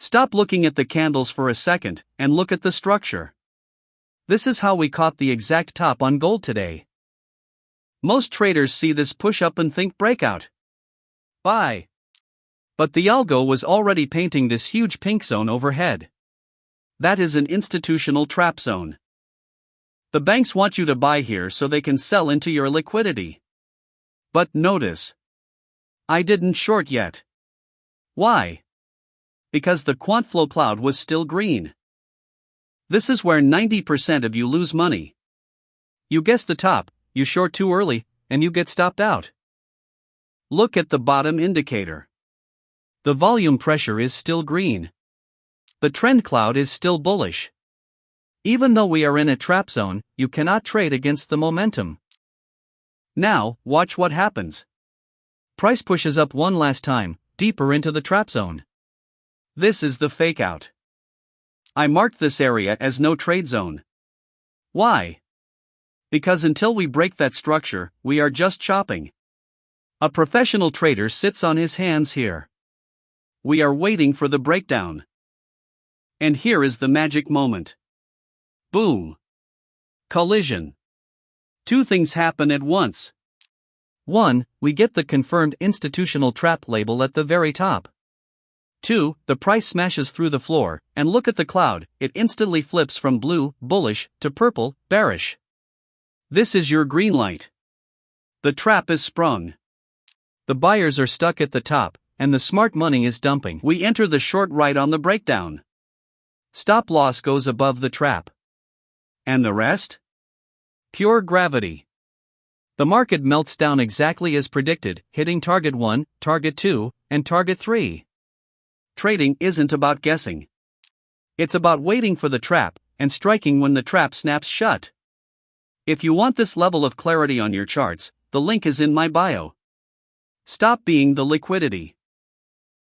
Stop looking at the candles for a second and look at the structure. This is how we caught the exact top on gold today. Most traders see this push up and think breakout. Buy. But the algo was already painting this huge pink zone overhead. That is an institutional trap zone. The banks want you to buy here so they can sell into your liquidity. But notice, I didn't short yet. Why? Because the QuantFlow cloud was still green. This is where 90% of you lose money. You guess the top, you short too early, and you get stopped out. Look at the bottom indicator. The volume pressure is still green. The trend cloud is still bullish. Even though we are in a trap zone, you cannot trade against the momentum. Now, watch what happens. Price pushes up one last time, deeper into the trap zone. This is the fake out. I marked this area as no trade zone. Why? Because until we break that structure, we are just chopping. A professional trader sits on his hands here. We are waiting for the breakdown. And here is the magic moment. Boom. Collision. Two things happen at once. 1. We get the confirmed institutional trap label at the very top. 2. The price smashes through the floor, and look at the cloud, it instantly flips from blue, bullish, to purple, bearish. This is your green light. The trap is sprung. The buyers are stuck at the top, and the smart money is dumping. We enter the short right on the breakdown. Stop loss goes above the trap. And the rest? Pure gravity. The market melts down exactly as predicted, hitting target 1, target 2, and target 3. Trading isn't about guessing. It's about waiting for the trap, and striking when the trap snaps shut. If you want this level of clarity on your charts, the link is in my bio. Stop being the liquidity.